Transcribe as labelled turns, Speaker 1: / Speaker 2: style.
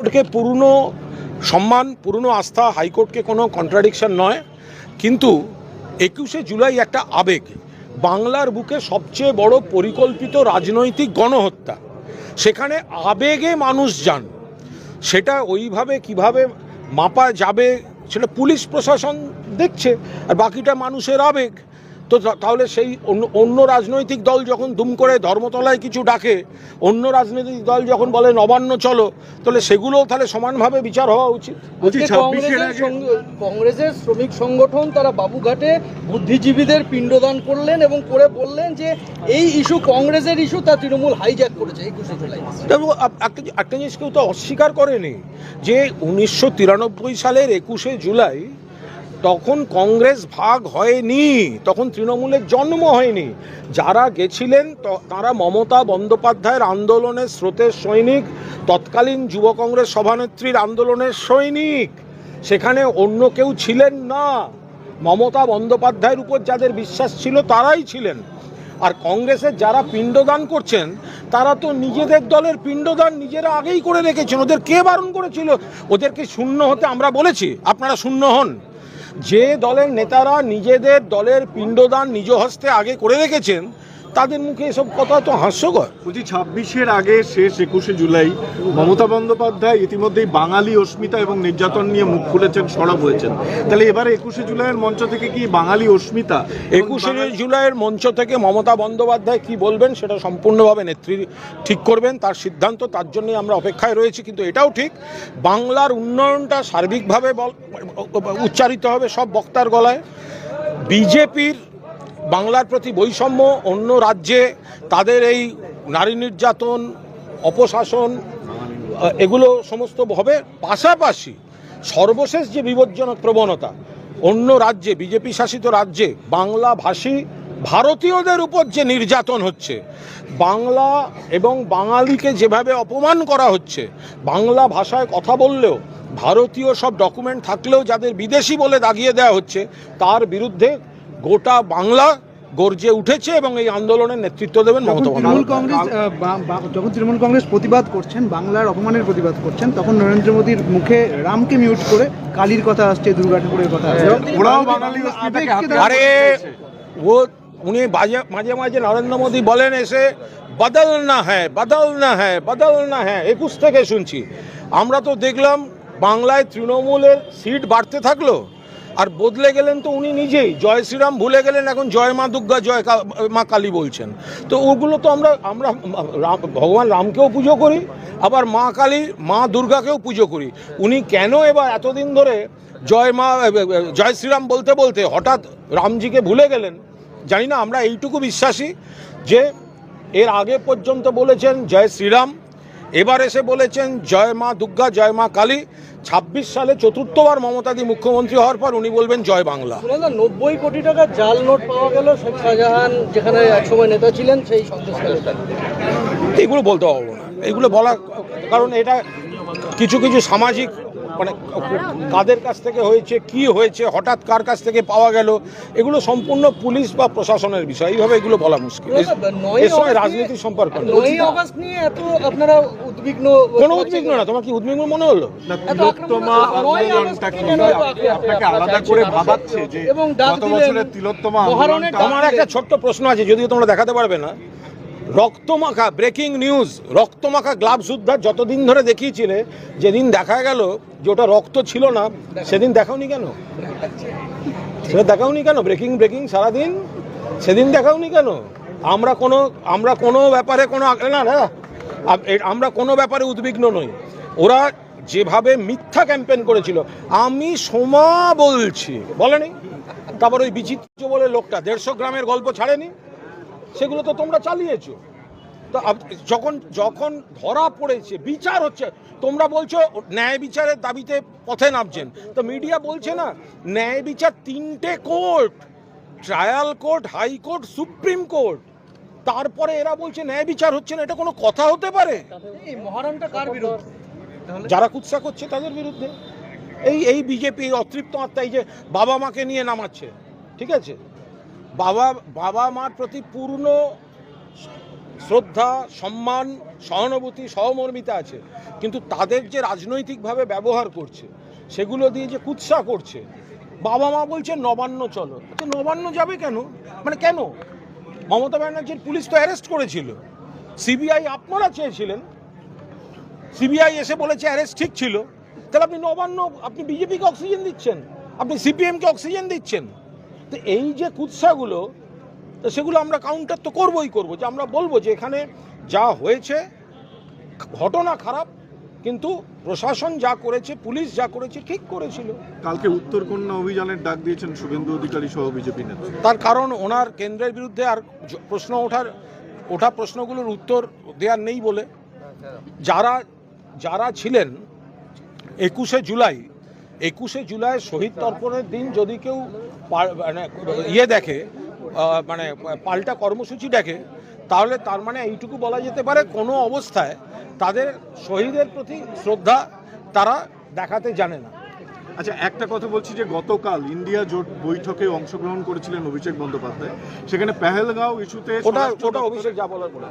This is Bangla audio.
Speaker 1: হাইকোর্টকে পূর্ণ সম্মান, পূর্ণ আস্থা, হাইকোর্টকে কোনো কন্ট্রাডিকশন নয়, কিন্তু 21শে জুলাই একটা আবেগ, বাংলার বুকে সবচেয়ে বড় পরিকল্পিত রাজনৈতিক গণহত্যা, সেখানে আবেগে মানুষ যান, সেটা ওইভাবে কিভাবে মাপা যাবে সেটা পুলিশ প্রশাসন দেখছে, আর বাকিটা মানুষের আবেগ। তো তাহলে সেই অন্য রাজনৈতিক দল যখন দুম করে ধর্মতলায় কিছু ডাকে, অন্য রাজনৈতিক দল যখন বলে নবান্ন চলো, তাহলে সেগুলোও তাহলে সমানভাবে বিচার হওয়া উচিত।
Speaker 2: কংগ্রেসের শ্রমিক সংগঠন তারা বাবুঘাটে বুদ্ধিজীবীদের পিণ্ডদান করলেন এবং করে বললেন যে এই ইস্যু কংগ্রেসের ইস্যু, তা তৃণমূল হাইজ্যাক করেছে 21শে জুলাই।
Speaker 1: একটা জিনিস কেউ তো অস্বীকার করেনি যে 1993 সালের 21শে জুলাই তখন কংগ্রেস ভাগ হয়নি, তখন তৃণমূলের জন্ম হয়নি। যারা গেছিলেন তারা মমতা বন্দ্যোপাধ্যায়ের আন্দোলনের স্রোতের সৈনিক, তৎকালীন যুব কংগ্রেস সভানেত্রীর আন্দোলনের সৈনিক, সেখানে অন্য কেউ ছিলেন না। মমতা বন্দ্যোপাধ্যায়ের উপর যাদের বিশ্বাস ছিল তারাই ছিলেন। আর কংগ্রেসের যারা পিণ্ডদান করছেন তারা তো নিজেদের দলের পিণ্ডদান নিজেরা আগেই করে রেখেছেন। ওদের কে বারণ করেছিল? ওদেরকে শূন্য হতে আমরা বলেছি আপনারা শূন্য হন। যে দলের নেতারা নিজেদের দলের পিণ্ডদান নিজ হস্তে আগে করে রেখেছেন তাদের মুখে এসব কথা তো হাস্যকর।
Speaker 3: 26-এর আগে শেষ 21শে জুলাই মমতা বন্দ্যোপাধ্যায় ইতিমধ্যেই বাঙালি অস্মিতা এবং নির্যাতন নিয়ে মুখ খুলেছেন, সরব হয়েছেন। তাহলে এবারে 21শে জুলাইয়ের মঞ্চ থেকে কি বাঙালি অস্মিতা?
Speaker 1: 21শে জুলাইয়ের মঞ্চ থেকে মমতা বন্দ্যোপাধ্যায় কি বলবেন সেটা সম্পূর্ণভাবে নেত্রী ঠিক করবেন, তার সিদ্ধান্ত, তার জন্যই আমরা অপেক্ষায় রয়েছি। কিন্তু এটাও ঠিক, বাংলার উন্নয়নটা সার্বিকভাবে উচ্চারিত হবে সব বক্তার গলায়। বিজেপির বাংলার প্রতি বৈষম্য, অন্য রাজ্যে তাদের এই নারী নির্যাতন, অপশাসন, এগুলো সমস্ত হবে। পাশাপাশি সর্বশেষ যে বিপজ্জনক প্রবণতা, অন্য রাজ্যে, বিজেপি শাসিত রাজ্যে বাংলাভাষী ভারতীয়দের উপর যে নির্যাতন হচ্ছে, বাংলা এবং বাঙালিকে যেভাবে অপমান করা হচ্ছে, বাংলা ভাষায় কথা বললেও ভারতীয় সব ডকুমেন্ট থাকলেও যাদের বিদেশি বলে দাগিয়ে দেওয়া হচ্ছে, তার বিরুদ্ধে গোটা বাংলা গর্জে উঠেছে এবং এই আন্দোলনের নেতৃত্ব দেবেন মমতা বন্দ্যোপাধ্যায়।
Speaker 4: যখন তৃণমূল কংগ্রেস প্রতিবাদ করছেন, বাংলার অপমানের প্রতিবাদ করছেন, তখন নরেন্দ্র মোদীর মুখে রামকে মিউট করে কালীর কথা আসছে, দুর্গা ঠাকুরের কথা আসছে।
Speaker 1: আরে ও উনি মাঝে মাঝে নরেন্দ্র মোদী বলেন এসে বদলনা হ্যাঁ বদলনা হ্যাঁ বদলনা হ্যাঁ, 21 থেকে শুনছি। আমরা তো দেখলাম বাংলায় তৃণমূলের সিট বাড়তে থাকলো, আর বদলে গেলেন তো উনি নিজেই। জয় শ্রীরাম ভুলে গেলেন, এখন জয় মা দুর্গা, জয় মা কালী বলছেন। তো ওগুলো তো আমরা ভগবান রামকেও পুজো করি, আবার মা কালী, মা দুর্গাকেও পুজো করি। উনি কেন এবার এতদিন ধরে জয় শ্রীরাম বলতে বলতে হঠাৎ রামজিকে ভুলে গেলেন জানি না। আমরা এইটুকু বিশ্বাসী যে এর আগে পর্যন্ত বলেছেন জয় শ্রীরাম, এবার এসে বলেছেন জয় মা দুর্গা, জয় মা কালী। 26 সালে চতুর্থবার মমতাদি মুখ্যমন্ত্রী হওয়ার পর উনি বলবেন জয় বাংলা।
Speaker 2: 90 কোটি টাকা জাল নোট পাওয়া গেল শেখ শাহজাহান যেখানে একসময় নেতা ছিলেন সেই সন্দেশখালী।
Speaker 1: এগুলো বলতে পারবো না, এগুলো বলা, কারণ এটা কিছু কিছু সামাজিক, মানে কাদের কাছ থেকে হয়েছে, কি হয়েছে, হঠাৎ কার কাছ থেকে পাওয়া গেল, এগুলো সম্পূর্ণ পুলিশ বা প্রশাসনের বিষয়। এইভাবে এগুলো বলা মুশকিল, এর সঙ্গে রাজনীতির সম্পর্ক নেই।
Speaker 2: 9ই আগস্ট নিয়ে এত আপনারা উদ্বিগ্ন?
Speaker 1: কোনো উদ্বিগ্ন না। তোমার কি উদ্বিগ্ন মনে হলো?
Speaker 3: তিলোত্তমা আন্দোলনটা কি আপনাকে আলাদা করে ভাবাচ্ছে যে গত বছরের তিলোত্তমা আন্দোলন?
Speaker 1: আমার একটা ছোট্ট প্রশ্ন আছে, যদিও তোমরা দেখাতে পারবে না। রক্তমাখা ব্রেকিং নিউজ, রক্তমাখা গ্লাভস উদ্ধার যতদিন ধরে দেখিয়েছিলে, যেদিন দেখা গেল যে ওটা রক্ত ছিল না, সেদিন দেখাওনি কেন? সেটা দেখাওনি কেন? ব্রেকিং ব্রেকিং সারাদিন, সেদিন দেখাওনি কেন? আমরা কোনো ব্যাপারে আমরা কোনো ব্যাপারে উদ্বিগ্ন নই। ওরা যেভাবে মিথ্যা ক্যাম্পেইন করেছিল, আমি সোমা বলছি বলেনি, তারপর ওই বিচিত্র বলে লোকটা 150 গ্রামের গল্প ছাড়েনি, সেগুলো তো তোমরা চালিয়েছো। তো যখন যখন ধরা পড়েছে, বিচার হচ্ছে, তোমরা বলছো ন্যায় বিচারের দাবিতে পথে নামছেন, তো মিডিয়া বলছে না ন্যায় বিচার 3টে court, trial court, high court, supreme court, তারপরে এরা বলছে ন্যায় বিচার হচ্ছে না। এটা কোনো কথা হতে পারে?
Speaker 2: এই মহারণটা কার বিরুদ্ধে?
Speaker 1: যারা কুৎসা করছে তাদের বিরুদ্ধে। এই বিজেপি অতৃপ্ত আত্মা, এই যে বাবা মাকে নিয়ে নামাচ্ছে, ঠিক আছে, বাবা মার প্রতি পূর্ণ শ্রদ্ধা, সম্মান, সহানুভূতি, সহমর্মিতা আছে, কিন্তু তাদের যে রাজনৈতিকভাবে ব্যবহার করছে সেগুলো দিয়ে যে কুৎসা করছে। বাবা মা বলছে নবান্ন চলো, আচ্ছা নবান্ন যাবে কেন, মানে কেন? মমতা ব্যানার্জির পুলিশ তো অ্যারেস্ট করেছিল, সিবিআই আপনারা চেয়েছিলেন, সিবিআই এসে বলেছে অ্যারেস্ট ঠিক ছিল, তাহলে আপনি নবান্ন, আপনি বিজেপিকে অক্সিজেন দিচ্ছেন, আপনি সিপিএমকে অক্সিজেন দিচ্ছেন। তো এই যে কুৎসাগুলো, তো সেগুলো আমরা কাউন্টার তো করবই করবো, যে আমরা বলবো যে এখানে যা হয়েছে ঘটনা খারাপ, কিন্তু প্রশাসন যা করেছে, পুলিশ যা করেছে ঠিক করেছিল।
Speaker 3: কালকে উত্তরকন্যা অভিযানের ডাক দিয়েছেন শুভেন্দু অধিকারী সহ বিজেপি নেতা।
Speaker 1: তার কারণ ওনার কেন্দ্রের বিরুদ্ধে আর প্রশ্ন ওঠা প্রশ্নগুলোর উত্তর দেওয়ার নেই বলে। যারা ছিলেন 21শে জুলাই শহীদ তর্পণের দিন যদি কেউ মানে দেখে, মানে পাল্টা কর্মসূচি দেখে, তাহলে তার মানে এইটুকু বলা যেতে পারে কোনো অবস্থায় তাদের শহীদের প্রতি শ্রদ্ধা তারা দেখাতে জানে না।
Speaker 3: আচ্ছা, একটা কথা বলছি যে গতকাল ইন্ডিয়া জোট বৈঠকে অংশগ্রহণ করেছিলেন অভিষেক বন্দ্যোপাধ্যায়, সেখানে পেহেলগাঁও ইস্যুতে
Speaker 1: ওটা অভিষেক যা বলার বলে।